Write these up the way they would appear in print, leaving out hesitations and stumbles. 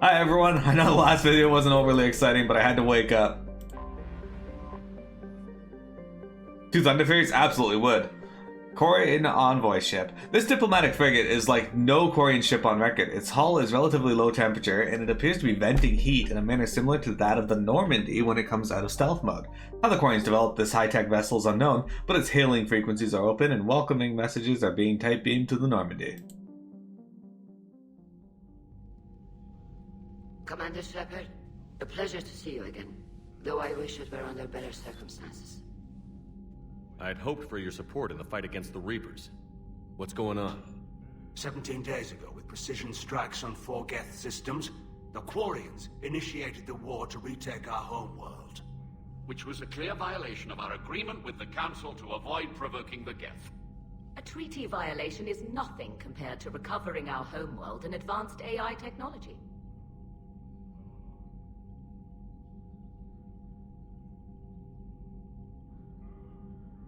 Hi everyone, I know the last video wasn't overly exciting, but I had to wake up. Two Thunder Furies absolutely would. Quarian envoy ship. This diplomatic frigate is like no Quarian ship on record. Its hull is relatively low temperature, and it appears to be venting heat in a manner similar to that of the Normandy when it comes out of stealth mode. How the Quarians developed this high-tech vessel is unknown, but its hailing frequencies are open and welcoming messages are being type-beamed to the Normandy. Commander Shepard, a pleasure to see you again, though I wish it were under better circumstances. I had hoped for your support in the fight against the Reapers. What's going on? 17 days ago, with precision strikes on 4 Geth systems, the Quarians initiated the war to retake our homeworld. Which was a clear violation of our agreement with the Council to avoid provoking the Geth. A treaty violation is nothing compared to recovering our homeworld and advanced AI technology.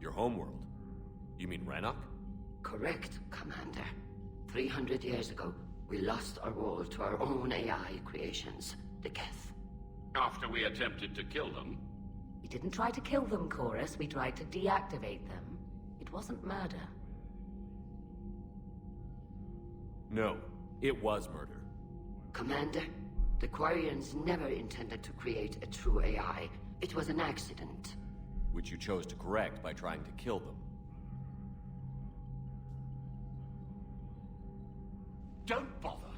Your homeworld? You mean Rannoch? Correct, Commander. 300 years ago, we lost our world to our own AI creations, the Geth. After we attempted to kill them. We didn't try to kill them, Chorus. We tried to deactivate them. It wasn't murder. No, it was murder. Commander, the Quarians never intended to create a true AI. It was an accident. Which you chose to correct by trying to kill them. Don't bother.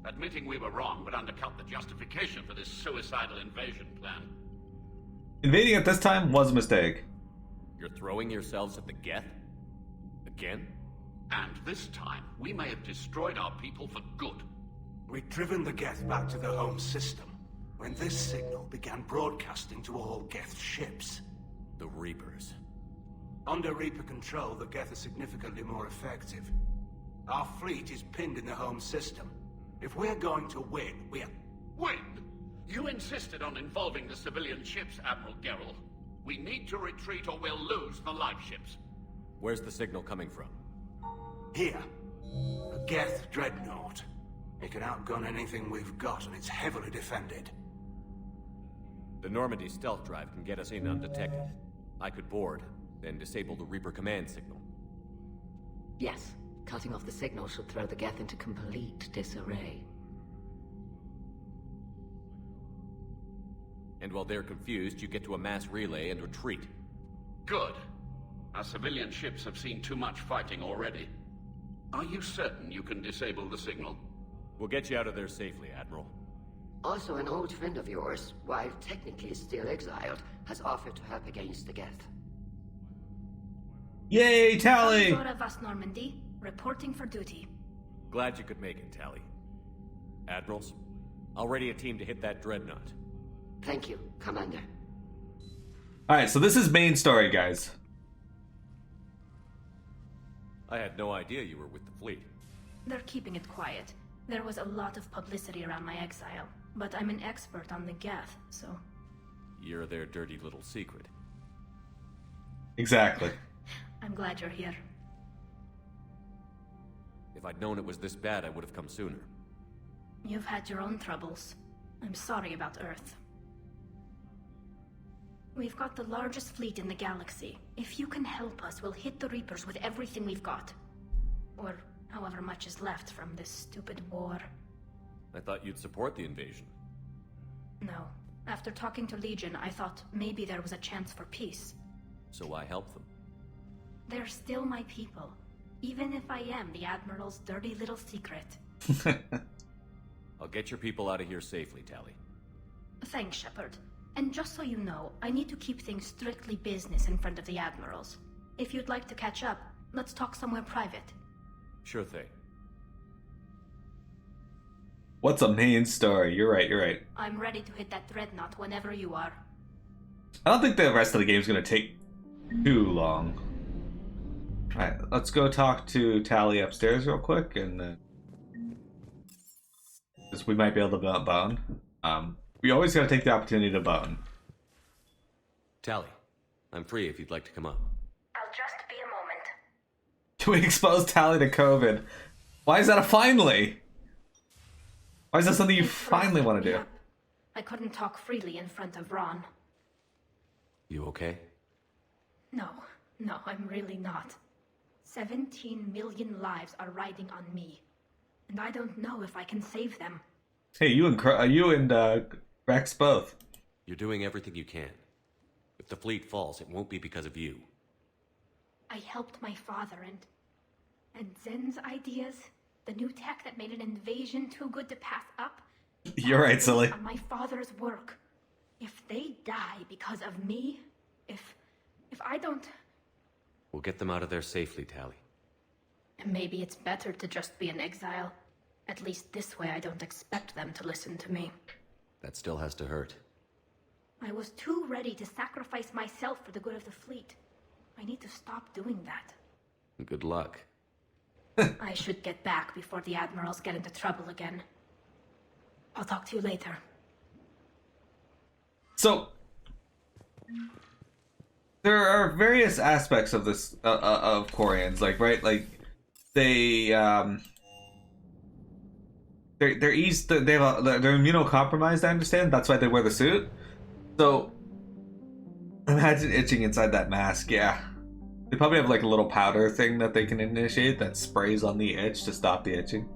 Admitting we were wrong would undercut the justification for this suicidal invasion plan. Invading at this time was a mistake. You're throwing yourselves at the Geth? Again? And this time, we may have destroyed our people for good. We'd driven the Geth back to the home system, when this signal began broadcasting to all Geth ships. The Reapers. Under Reaper control, the Geth are significantly more effective. Our fleet is pinned in the home system. If we're going to win, we're... Win? You insisted on involving the civilian ships, Admiral Gerrel. We need to retreat or we'll lose the live ships. Where's the signal coming from? Here. A Geth Dreadnaught. It can outgun anything we've got, and it's heavily defended. The Normandy stealth drive can get us in undetected. I could board, then disable the Reaper command signal. Yes, cutting off the signal should throw the Geth into complete disarray. And while they're confused, you get to a mass relay and retreat. Good. Our civilian ships have seen too much fighting already. Are you certain you can disable the signal? We'll get you out of there safely, Admiral. Also, an old friend of yours, while technically still exiled, has offered to help against the Geth. Yay, Tally! Zora Vas Normandy, reporting for duty. Glad you could make it, Tally. Admirals, I'll ready a team to hit that Dreadnaught. Thank you, Commander. Alright, so this is main story, guys. I had no idea you were with the fleet. They're keeping it quiet. There was a lot of publicity around my exile, but I'm an expert on the Geth, so... You're their dirty little secret. Exactly. I'm glad you're here. If I'd known it was this bad, I would have come sooner. You've had your own troubles. I'm sorry about Earth. We've got the largest fleet in the galaxy. If you can help us, we'll hit the Reapers with everything we've got. Or however much is left from this stupid war. I thought you'd support the invasion. No. After talking to Legion, I thought maybe there was a chance for peace. So I helped them. They're still my people, even if I am the Admiral's dirty little secret. I'll get your people out of here safely, Tally. Thanks, Shepard. And just so you know, I need to keep things strictly business in front of the Admirals. If you'd like to catch up, let's talk somewhere private. Sure thing. What's a main story? You're right, you're right. I'm ready to hit that Dreadnaught whenever you are. I don't think the rest of the game's gonna take too long. Alright, let's go talk to Tally upstairs real quick, and then... we might be able to bone. We always gotta take the opportunity to bone. Tally, I'm free if you'd like to come up. I'll just be a moment. We exposed Tally to COVID. Why is that a finally? Why is that something you Thanks for finally want to stepping do? up. I couldn't talk freely in front of Ron. You okay? No, I'm really not. 17 million lives are riding on me, and I don't know if I can save them. Hey, you and Rex both. You're doing everything you can. If the fleet falls, it won't be because of you. I helped my father and Zen's ideas, the new tech that made an invasion too good to pass up. You're right, silly. On my father's work. If they die because of me, if I don't... We'll get them out of there safely, Tally. Maybe it's better to just be in exile. At least this way I don't expect them to listen to me. That still has to hurt. I was too ready to sacrifice myself for the good of the fleet. I need to stop doing that. Good luck. I should get back before the admirals get into trouble again. I'll talk to you later. So, there are various aspects of this of Quarians, like right, like they're they're immunocompromised. I understand. That's why they wear the suit. So, imagine itching inside that mask. Yeah, they probably have like a little powder thing that they can initiate that sprays on the itch to stop the itching.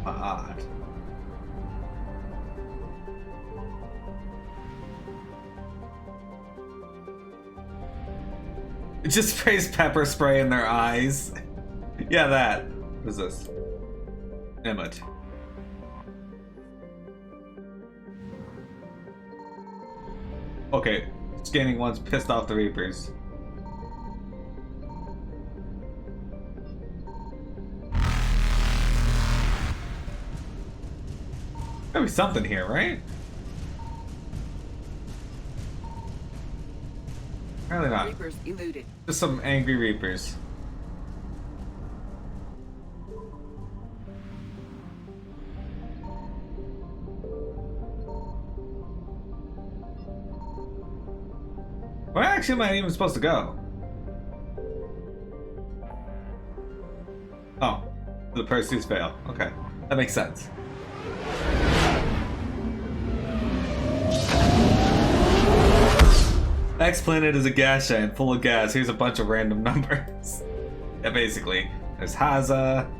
Odd. It just sprays pepper spray in their eyes. Yeah, that. What is this? Emmett. Okay, scanning once pissed off the Reapers. Gotta be something here, right? Apparently not. Reapers eluded. Just some angry Reapers. Where actually am I even supposed to go? Oh, the pursuits fail. Okay, that makes sense. X planet is a gas giant full of gas. Here's a bunch of random numbers. Yeah, basically. There's Haza,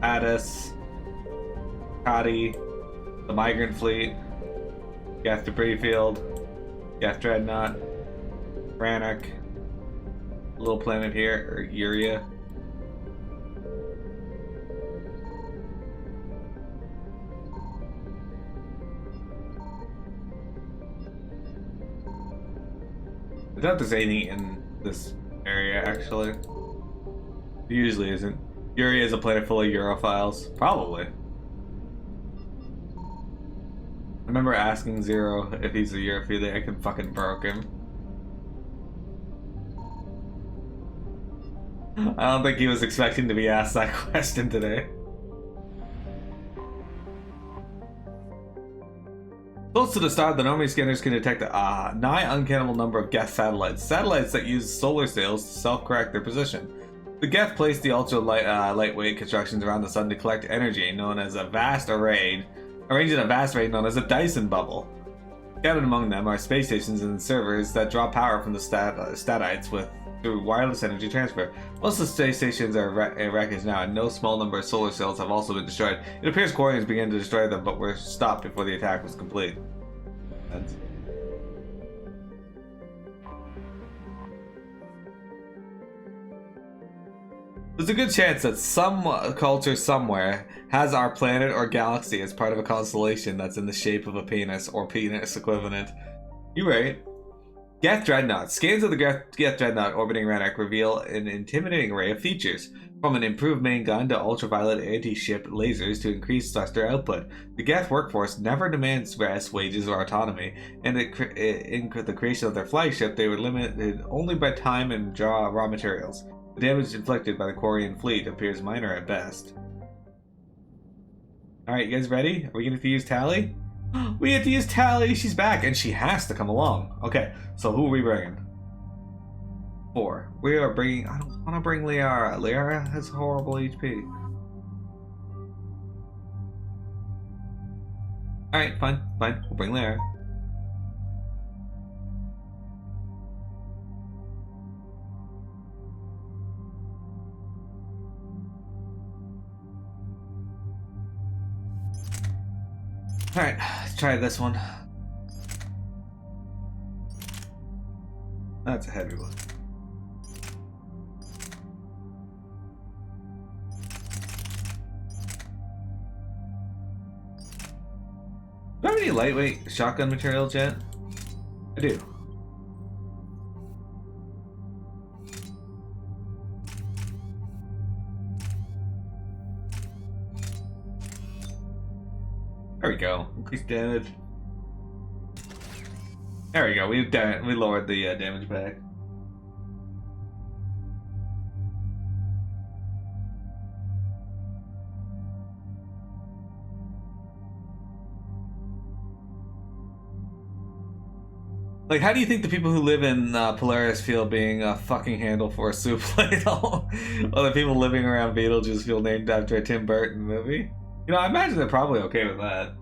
Addis, Kadi, the Migrant Fleet, Geth Debris Field, Geth Dreadnaught, Rannoch, little planet here, or Uria. I doubt there's anything in this area, actually. There usually isn't. Uria is a planet full of Europhiles. Probably. I remember asking Zero if he's a Europhile. I can fucking broke him. I don't think he was expecting to be asked that question today. Close to the star, the Normandy scanners can detect a nigh uncountable number of Geth satellites. Satellites that use solar sails to self-correct their position. The Geth placed the lightweight constructions around the sun to collect energy, known as a vast array, arranged in a vast array known as a Dyson bubble. Scattered among them are space stations and servers that draw power from the statites through wireless energy transfer. Most of the space stations are wreckage now, and no small number of solar cells have also been destroyed. It appears Quarians began to destroy them, but were stopped before the attack was complete. There's a good chance that some culture somewhere has our planet or galaxy as part of a constellation that's in the shape of a penis or penis equivalent. You're right. Geth Dreadnaught. Scans of the Geth Dreadnaught orbiting Rannoch reveal an intimidating array of features, from an improved main gun to ultraviolet anti-ship lasers to increased thruster output. The Geth workforce never demands rest, wages, or autonomy, and in the creation of their flagship, they were limited only by time and raw materials. The damage inflicted by the Quarian fleet appears minor at best. Alright, you guys ready? Are we going to use Tally? We have to use Tally! She's back, and she has to come along. Okay, so who are we bringing? 4. We are bringing... I don't want to bring Liara. Liara has horrible HP. Alright, fine. We'll bring Liara. Alright, let's try this one. That's a heavy one. Do I have any lightweight shotgun materials yet? I do. There we go. Increased damage. There we go. We lowered the damage back. Like, how do you think the people who live in Polaris feel being a fucking handle for a soup ladle? While the people living around Beetlejuice feel named after a Tim Burton movie? You know, I imagine they're probably okay with that.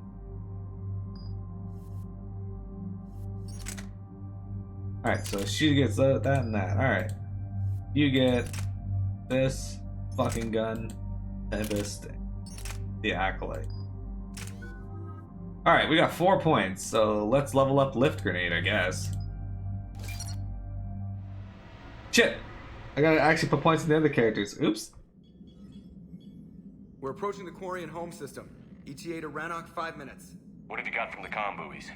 Alright, so she gets that and that. Alright. You get this fucking gun and this thing. The Acolyte. Alright, we got 4 points, so let's level up Lift Grenade, I guess. Shit! I gotta actually put points in the other characters. Oops. We're approaching the Quarian home system. ETA to Rannoch, 5 minutes. What have you got from the comm buoys?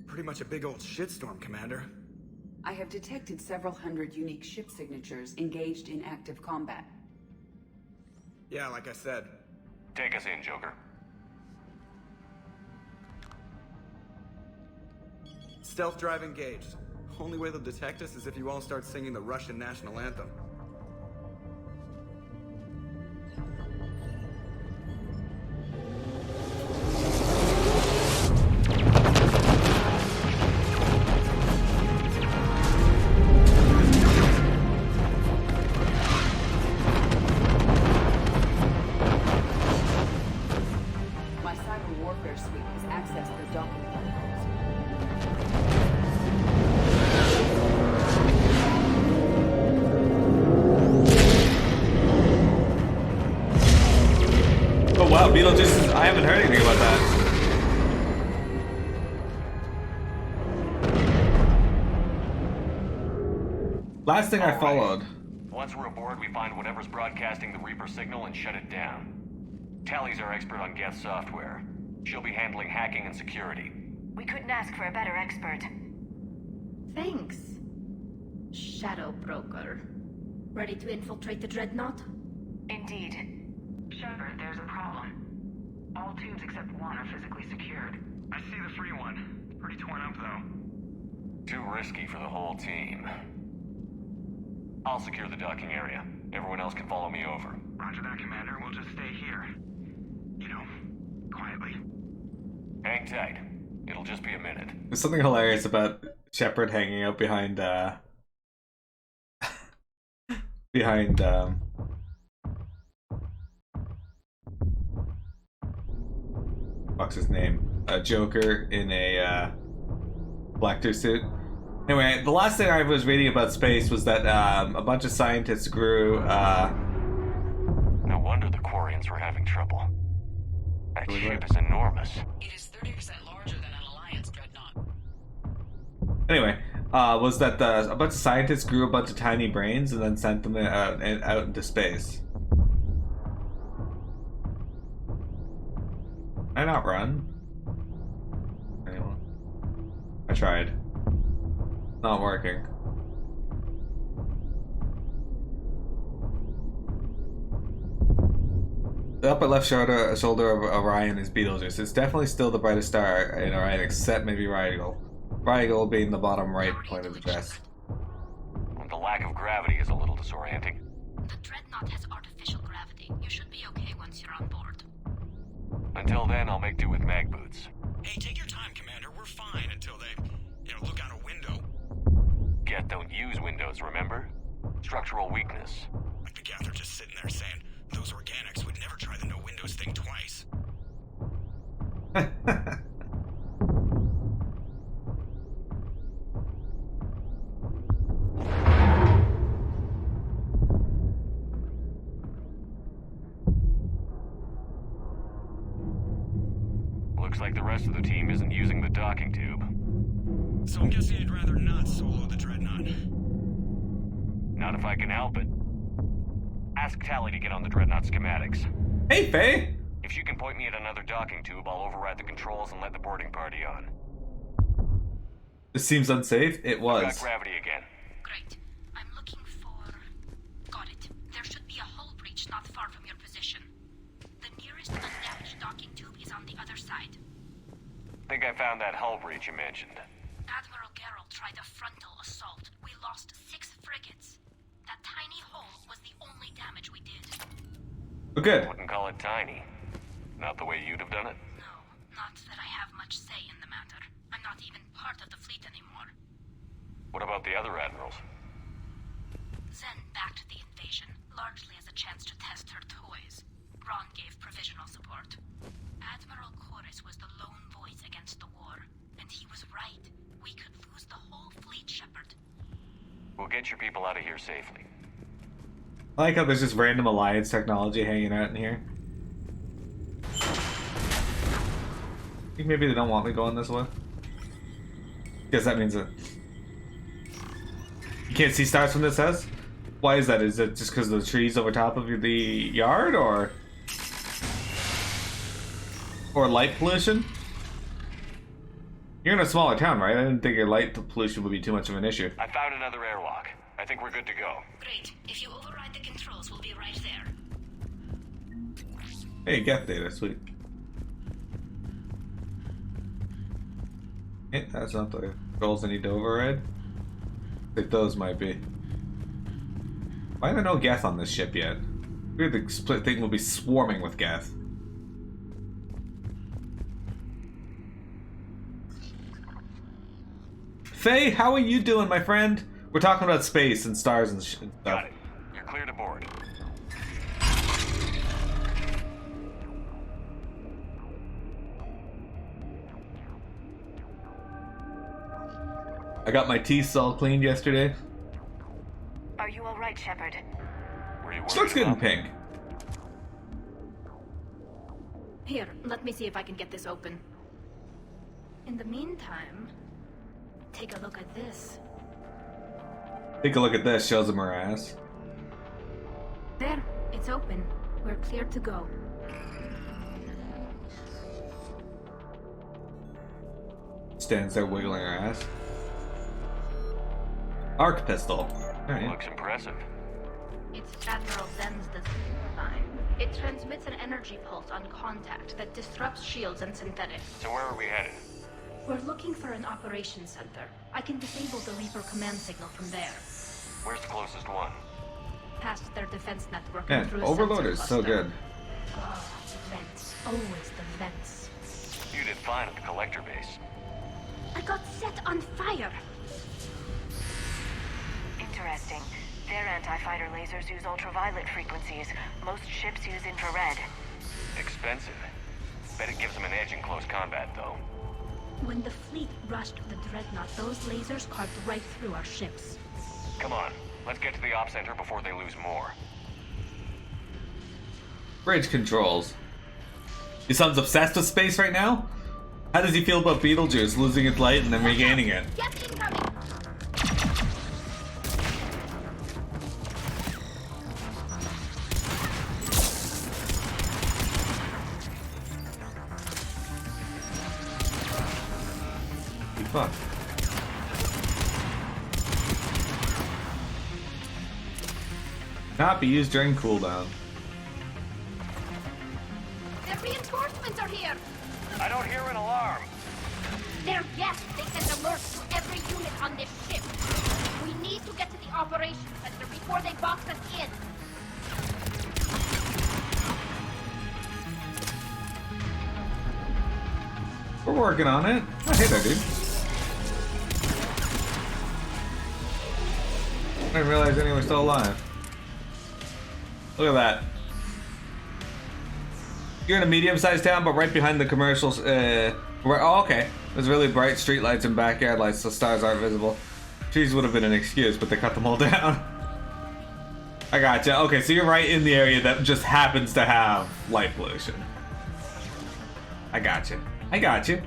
Pretty much a big old shitstorm, Commander. I have detected several hundred unique ship signatures engaged in active combat. Yeah, like I said. Take us in, Joker. Stealth drive engaged. Only way they'll detect us is if you all start singing the Russian national anthem. My cyber warfare suite has accessed their docking protocols. Oh wow, Beetlejuice, I haven't heard anything about that. Last thing I followed. Once we're aboard, we find whatever's broadcasting the Reaper signal and shut it down. Tally's our expert on Geth software. She'll be handling hacking and security. We couldn't ask for a better expert. Thanks, Shadow Broker. Ready to infiltrate the Dreadnaught? Indeed. Shepard, there's a problem. All tubes except one are physically secured. I see the free one. It's pretty torn up, though. Too risky for the whole team. I'll secure the docking area. Everyone else can follow me over. Roger that, Commander. We'll just stay here. You know, quietly. Hang tight. It'll just be a minute. There's something hilarious about Shepard hanging out behind, what's his name? A Joker in a, Black suit. Anyway, the last thing I was reading about space was that, a bunch of scientists grew, No wonder the Quarians were having trouble. That ship is enormous. It is 30% larger than an Alliance Dreadnaught. Anyway, was that a bunch of scientists grew a bunch of tiny brains and then sent them out into space. Can I not run? Anyone? not working. The upper left shoulder of Orion is Betelgeuse. It's definitely still the brightest star in Orion, except maybe Rigel. Rigel being the bottom right point of the dress. The lack of gravity is a little disorienting. The Dreadnaught has artificial gravity. You should be okay once you're on board. Until then, I'll make do with mag boots. Hey, take your time, Commander. We're fine until they, look out a window. Geth don't use windows, remember? Structural weakness. Like the Geth are just sitting there saying, those organics would never try the no windows thing twice. Looks like the rest of the team isn't using the docking tube. So I'm guessing you'd rather not solo the Dreadnaught. Not if I can help it. Ask Tally to get on the Dreadnaught schematics. Hey, Faye! If she can point me at another docking tube, I'll override the controls and let the boarding party on. This seems unsafe. It was. Got gravity again. Great. I'm looking for... Got it. There should be a hull breach not far from your position. The nearest undamaged docking tube is on the other side. Think I found that hull breach you mentioned. Admiral Geralt tried a frontal assault. We lost 6 frigates. That tiny hole was the only damage we did. Oh, good. Wouldn't call it tiny. Not the way you'd have done it? No, not that I have much say in the matter. I'm not even part of the fleet anymore. What about the other admirals? Zen backed the invasion, largely as a chance to test her toys. Ron gave provisional support. Admiral Koris was the lone voice against the war, and he was right. We could lose the whole fleet, Shepard. We'll get your people out of here safely. I like how there's just random Alliance technology hanging out in here. I think maybe they don't want me going this way. Guess that means that you can't see stars from this house? Why is that? Is it just because of the trees over top of the yard, or light pollution? You're in a smaller town, right? I didn't think your light pollution would be too much of an issue. I found another airlock. I think we're good to go. Great. If you override the controls, we'll be right there. Hey, Geth data, sweet. Yeah, that's not the controls I need to override. I think those might be. Why are there no Geth on this ship yet? Weird, the split thing will be swarming with Geth. Faye, how are you doing, my friend? We're talking about space and stars and stuff. Got it. You're clear to board. I got my teeth all cleaned yesterday. Are you all right, Shepard? Were you She looks good in pink. Here, let me see if I can get this open. In the meantime, take a look at this. Take a look at this, shows him her ass. There, it's open. We're clear to go. Stands there wiggling her ass. Arc pistol. Alright. Looks impressive. It's Admiral Zen's design. It transmits an energy pulse on contact that disrupts shields and synthetics. So where are we headed? We're looking for an operations center. I can disable the Reaper command signal from there. Where's the closest one? Past their defense network Man, and through a Overlord sensor is so cluster. good. Oh, vents. Always the vents. You did fine at the collector base. I got set on fire. Interesting. Their anti-fighter lasers use ultraviolet frequencies. Most ships use infrared. Expensive. Bet it gives them an edge in close combat, though. When the fleet rushed the Dreadnaught, those lasers carved right through our ships. Come on. Let's get to the op center before they lose more. Bridge controls. Your son's obsessed with space right now? How does he feel about Betelgeuse losing its light and then regaining it? Get incoming! Fuck. Not be used during cooldown. The reinforcements are here! I don't hear an alarm. They're Geth. They send alerts to every unit on this ship. We need to get to the operations center before they box us in. We're working on it. Oh, hey there, dude. I didn't realize anyone was still alive. Look at that. You're in a medium-sized town, but right behind the commercials. Oh, okay. There's really bright streetlights and backyard lights, so stars aren't visible. Trees would have been an excuse, but they cut them all down. I gotcha. Okay, so you're right in the area that just happens to have light pollution. I gotcha. I gotcha.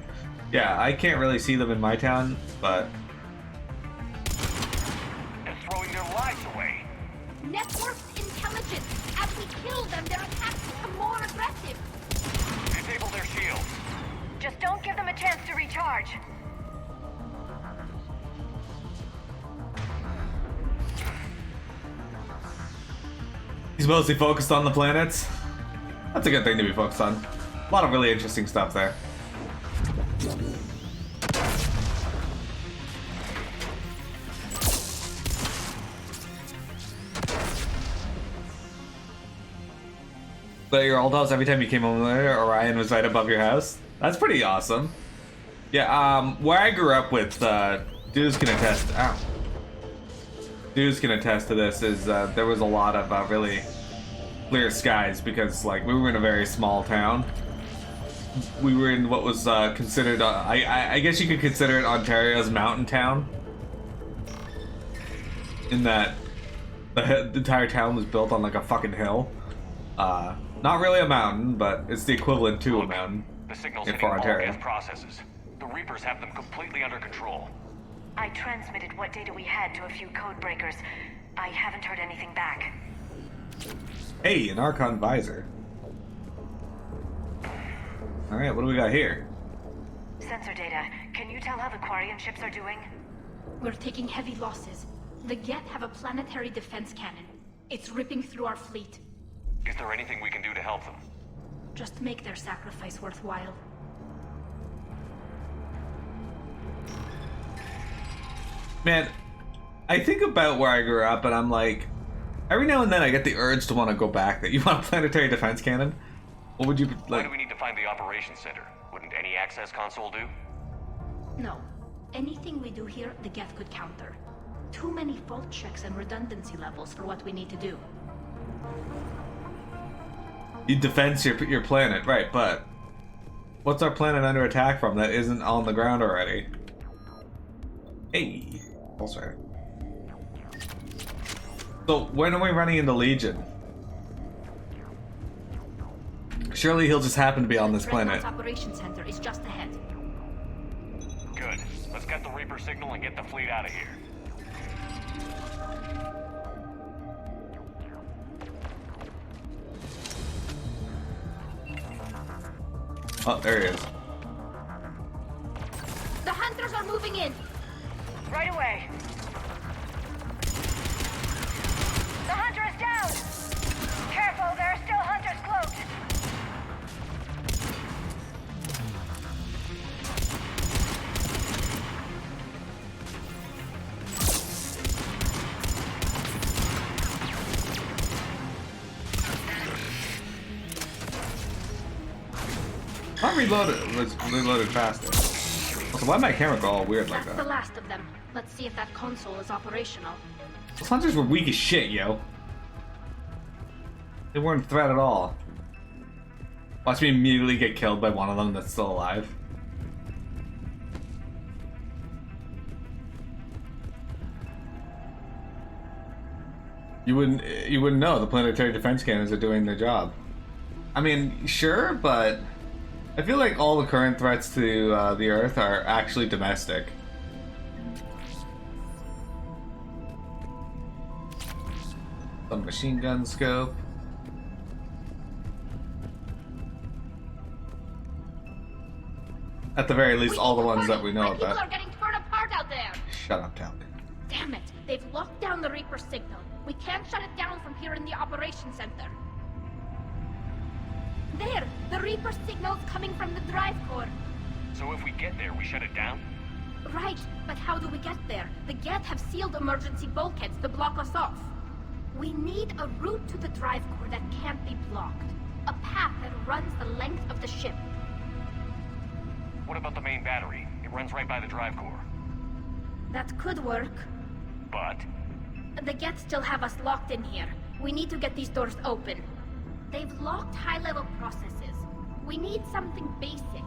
Yeah, I can't really see them in my town, but... They're throwing their lives away. Networked intelligence. As we kill them, their attacks become more aggressive. Disable their shields. Just don't give them a chance to recharge. He's mostly focused on the planets. That's a good thing to be focused on. A lot of really interesting stuff there. So your old house, every time you came over there, Orion was right above your house? That's pretty awesome. Yeah, where I grew up with, dudes can attest, dudes can attest to this, is there was a lot of really clear skies because, like, we were in a very small town. We were in what was considered, I guess you could consider it Ontario's mountain town. In that the entire town was built on like a fucking hill. Not really a mountain, but it's the equivalent to a mountain. The signal's for hitting all Ontario. Geth processes. The Reapers have them completely under control. I transmitted what data we had to a few code breakers. I haven't heard anything back. Hey, an Archon visor. Alright, what do we got here? Sensor data. Can you tell how the Quarian ships are doing? We're taking heavy losses. The Geth have a planetary defense cannon. It's ripping through our fleet. Is there anything we can do to help them? Just make their sacrifice worthwhile. Man, I think about where I grew up and I'm like, every now and then I get the urge to want to go back there. You want a planetary defense cannon? What would you Why like? do we need to find the operations center? Wouldn't any access console do? No. Anything we do here, the Geth could counter. Too many fault checks and redundancy levels for what we need to do. You defense your planet, right, but what's our planet under attack from that isn't on the ground already? Hey. Oh, sorry. So, when are we running into Legion? Surely he'll just happen to be on this planet. Dreadnaught's operations center is just ahead. Good. Let's get the Reaper signal and get the fleet out of here. Oh, there he is. The hunters are moving in. Right away. The hunter is down! Careful, there are still hunters cloaked! I reloaded faster. Also, why my camera go all weird like That's the that? last of them. Let's see if that console is operational. Those hunters were weak as shit, yo. They weren't a threat at all. Watch me immediately get killed by one of them that's still alive. You wouldn't know. The planetary defense cannons are doing their job. I mean, sure, but I feel like all the current threats to the Earth are actually domestic. Some machine gun scope. At the very least, all the ones that we know People about. are getting torn apart out there. Shut up, Talk. Damn it! They've locked down the Reaper signal. We can't shut it down from here in the operations center. There! The Reaper signal's coming from the drive core. So if we get there, we shut it down? Right, but how do we get there? The Geth have sealed emergency bulkheads to block us off. We need a route to the drive core that can't be blocked. A path that runs the length of the ship. What about the main battery? It runs right by the drive core. That could work. But? The Geth still have us locked in here. We need to get these doors open. They've locked high-level processes. We need something basic.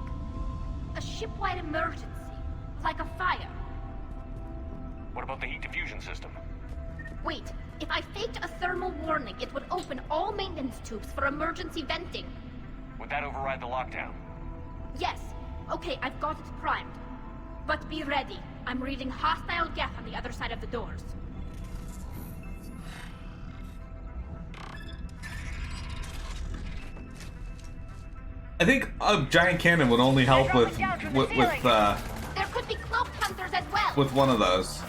A ship-wide emergency. Like a fire. What about the heat diffusion system? Wait, if I faked a thermal warning, it would open all maintenance tubes for emergency venting. Would that override the lockdown? Yes. Okay, I've got it primed. But be ready. I'm reading hostile Geth on the other side of the doors. I think a giant cannon would only help with There could be cloak hunters as well. with one of those.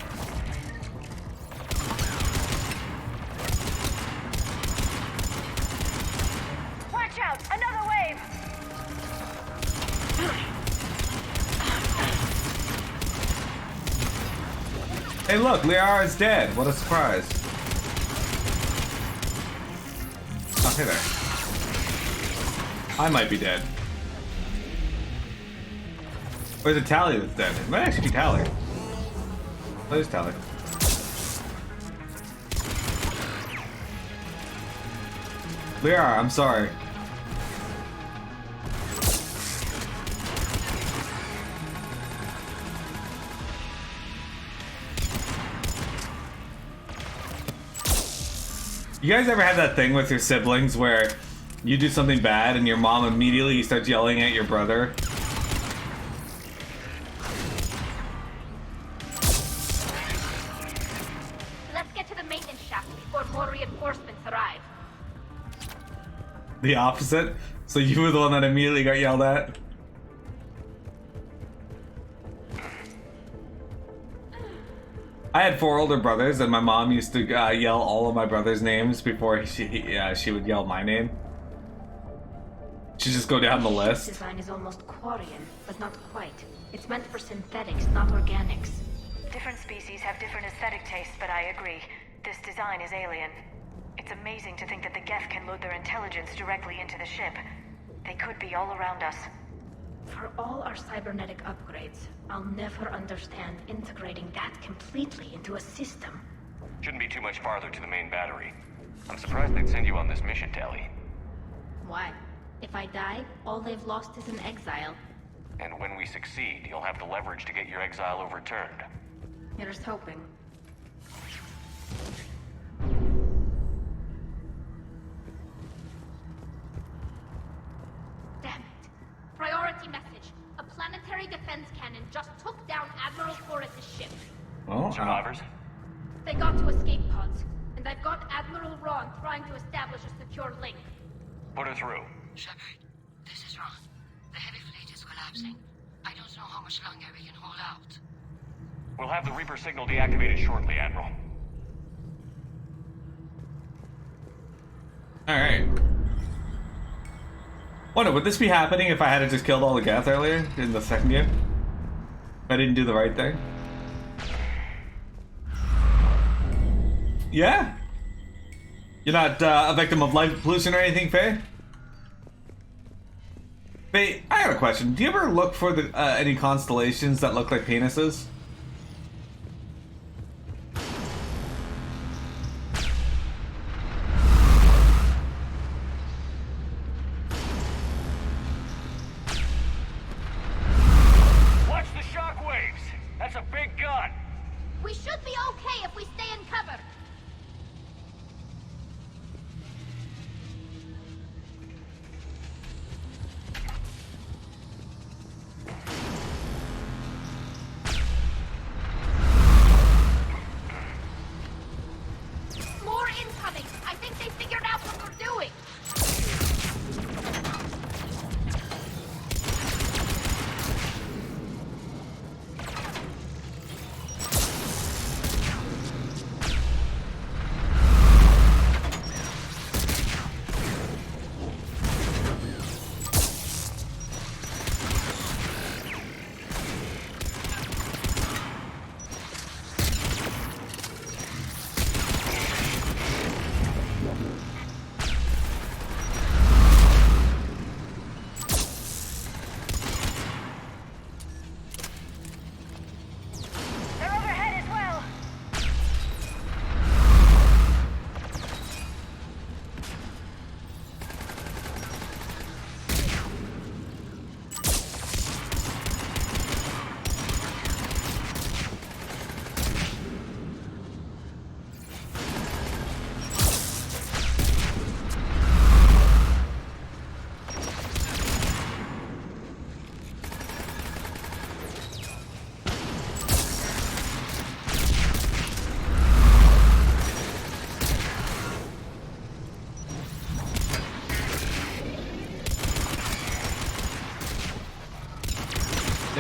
Watch out! Another wave! Hey look, Liara is dead. What a surprise. Oh, hey there. I might be dead. Or is it Tally that's dead? It might actually be Tally. Where's Tally? Liara, I'm sorry. You guys ever have that thing with your siblings where you do something bad and your mom immediately starts yelling at your brother? Let's get to the maintenance shaft before more reinforcements arrive. The opposite? So you were the one that immediately got yelled at? I had 4 older brothers, and my mom used to yell all of my brothers' names before she would yell my name. She'd just go down the list. This design is almost Quarian, but not quite. It's meant for synthetics, not organics. Different species have different aesthetic tastes, but I agree. This design is alien. It's amazing to think that the Geth can load their intelligence directly into the ship. They could be all around us. For all our cybernetic upgrades, I'll never understand integrating that completely into a system. Shouldn't be too much farther to the main battery. I'm surprised they'd send you on this mission, Tally. Why? If I die, all they've lost is an exile. And when we succeed, you'll have the leverage to get your exile overturned. Here's hoping. Damn it. Priority message. A planetary defense cannon just took down Admiral Forrest's ship. Oh, survivors? They got to escape pods, and I've got Admiral Ron trying to establish a secure link. Put her through. Shepard, this is Ron. The heavy fleet is collapsing. I don't know how much longer we can hold out. We'll have the Reaper signal deactivated shortly, Admiral. Alright. Wonder, would this be happening if I had just killed all the Geth earlier in the second game? If I didn't do the right thing? Yeah? You're not a victim of light pollution or anything, Faye? Faye, I got a question. Do you ever look for the any constellations that look like penises? Watch the shockwaves! That's a big gun! We should be okay if we stay in cover. More incoming! I think they figured out what we're doing!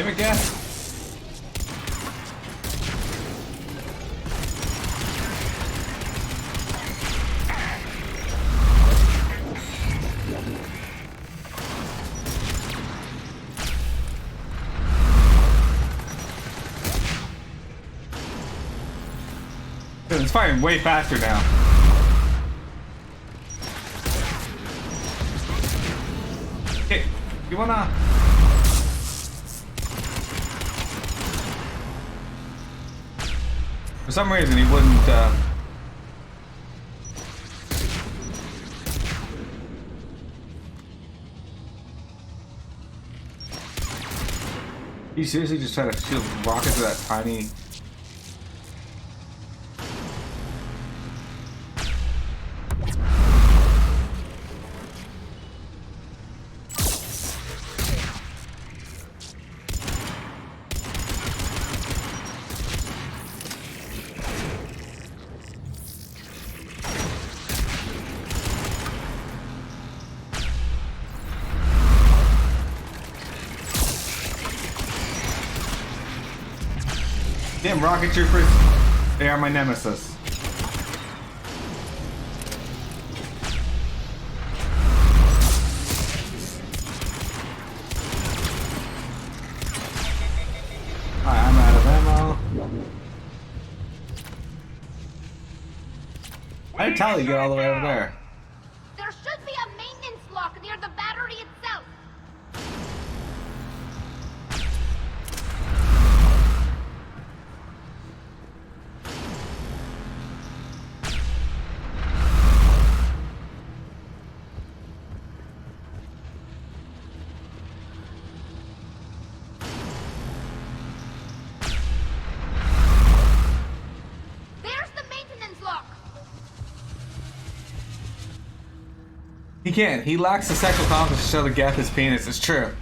it, Geth. Dude, it's firing way faster now. Hey, you wanna... For some reason he wouldn't, You seriously just try to shoot rockets to that tiny... Damn rocket troopers, they are my nemesis. Alright, I'm out of ammo. Why did Tally get all the way over there? There should be a maintenance lock near the battery itself. He can't. He lacks the sexual confidence to show the Geth his penis. It's true.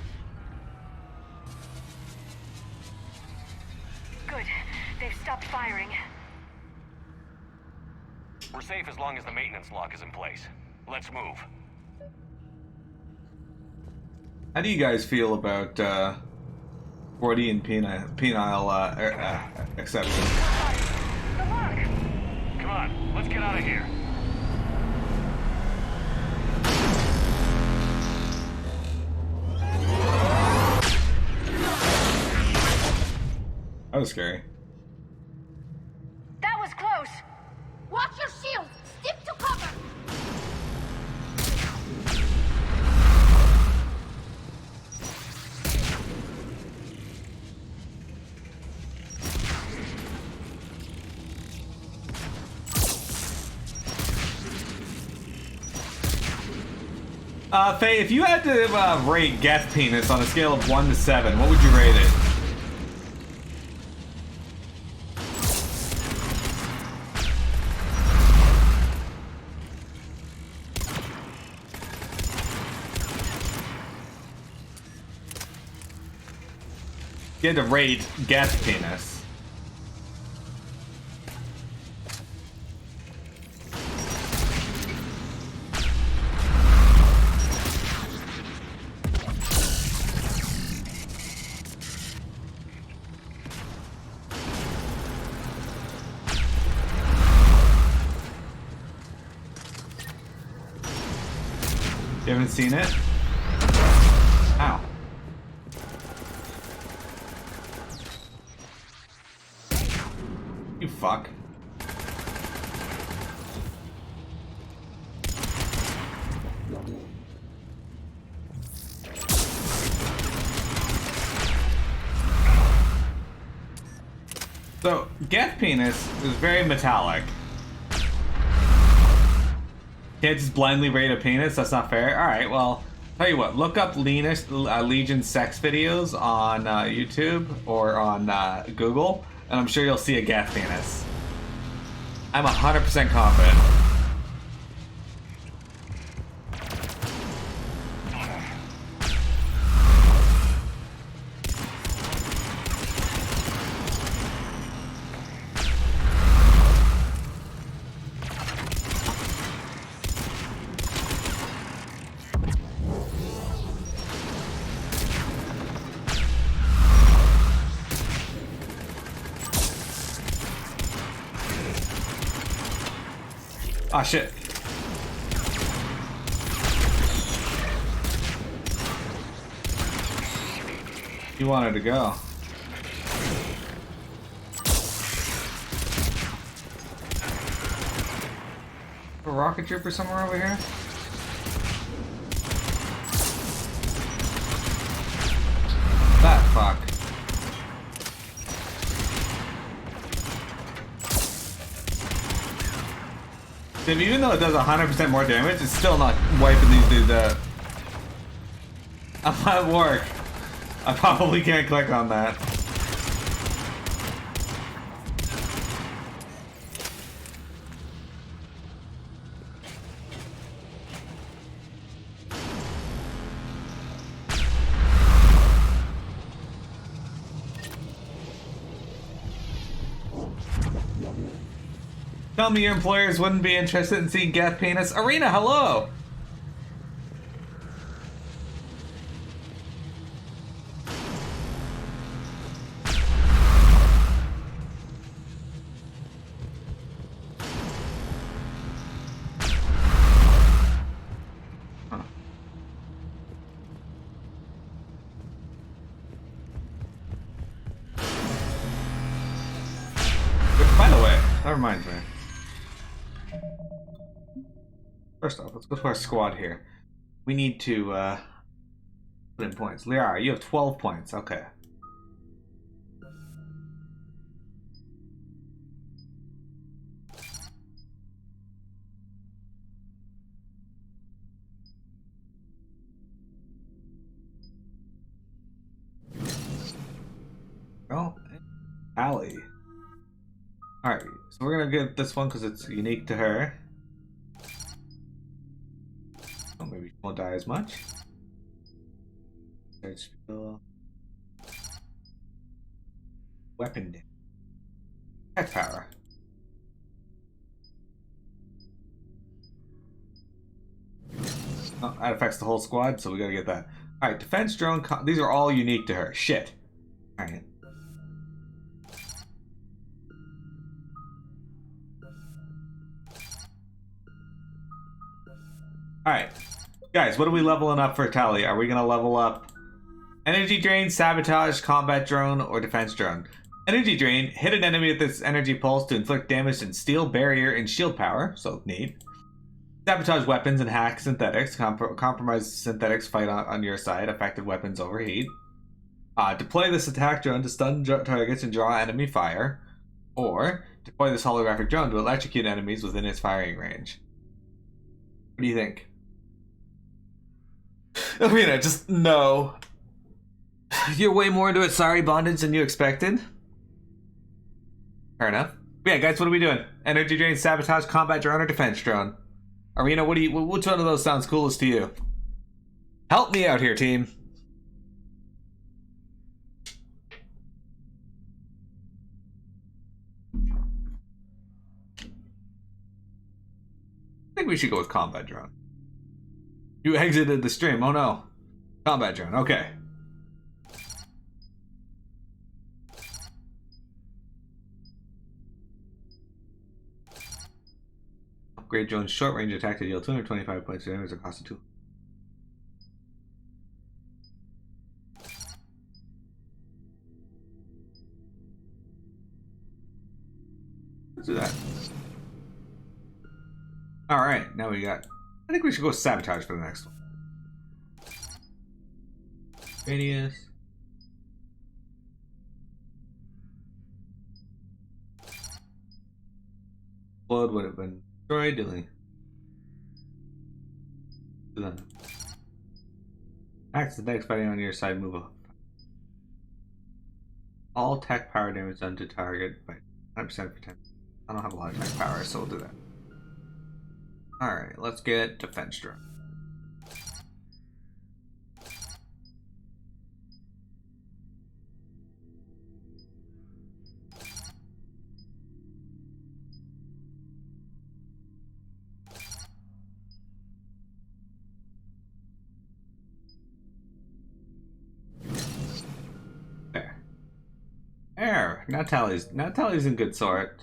Good. They've stopped firing. We're safe as long as the maintenance lock is in place. Let's move. How do you guys feel about Freudian penile exception? Come on, let's get out of here. That was scary. That was close. Watch your shields. Stick to cover. Faye, if you had to rate Geth penis on a scale of 1 to 7, what would you rate it? You had to rate Geth penis. You haven't seen it? Ow. You fuck. So, Geth penis is very metallic. Can't just blindly rate a penis, that's not fair. Alright, well, tell you what, look up Legion sex videos on YouTube or on Google, and I'm sure you'll see a Geth penis. I'm 100% confident. Ah, shit. You wanted to go. A rocket trooper somewhere over here? That fuck. Dude, even though it does 100% more damage, it's still not wiping these dudes out. I'm at work. I probably can't click on that. Tell me your employers wouldn't be interested in seeing Geth penis. Arena, hello! By the way, that reminds me. First off, let's go to our squad here. We need to put in points. Liara, you have 12 points. Okay. Oh, Allie. Alright, so we're gonna get this one because it's unique to her. Oh, maybe she won't die as much. Weapon damage. Attack power. Oh, that affects the whole squad, so we gotta get that. Alright, defense drone. These are all unique to her. Shit. Alright. Alright. Guys, what are we leveling up for Tali? Are we gonna level up energy drain, sabotage, combat drone, or defense drone? Energy drain, hit an enemy with this energy pulse to inflict damage in steel, barrier, and shield power. So neat. Sabotage weapons and hack synthetics. Compromise synthetics fight on your side. Affected weapons overheat. Deploy this attack drone to stun targets and draw enemy fire. Or deploy this holographic drone to electrocute enemies within its firing range. What do you think? I mean, just no. You're way more into it, sorry, bondage, than you expected. Fair enough. But yeah, guys, what are we doing? Energy drain, sabotage, combat drone, or defense drone? Arena, which one of those sounds coolest to you? Help me out here, team. I think we should go with combat drone. You exited the stream. Oh no. Combat drone. Okay. Upgrade drone's short range attack to deal 225 points of damage at cost of 2. Let's do that. Alright, now we got... I think we should go sabotage for the next one. Radius. Blood would have been destroyed, dealing. Acts the next fighting on your side, move up. All tech power damage done to target by 9% for 10. I don't have a lot of tech power, so we'll do that. Alright, let's get defense drone. There. Now Tali's in good sort.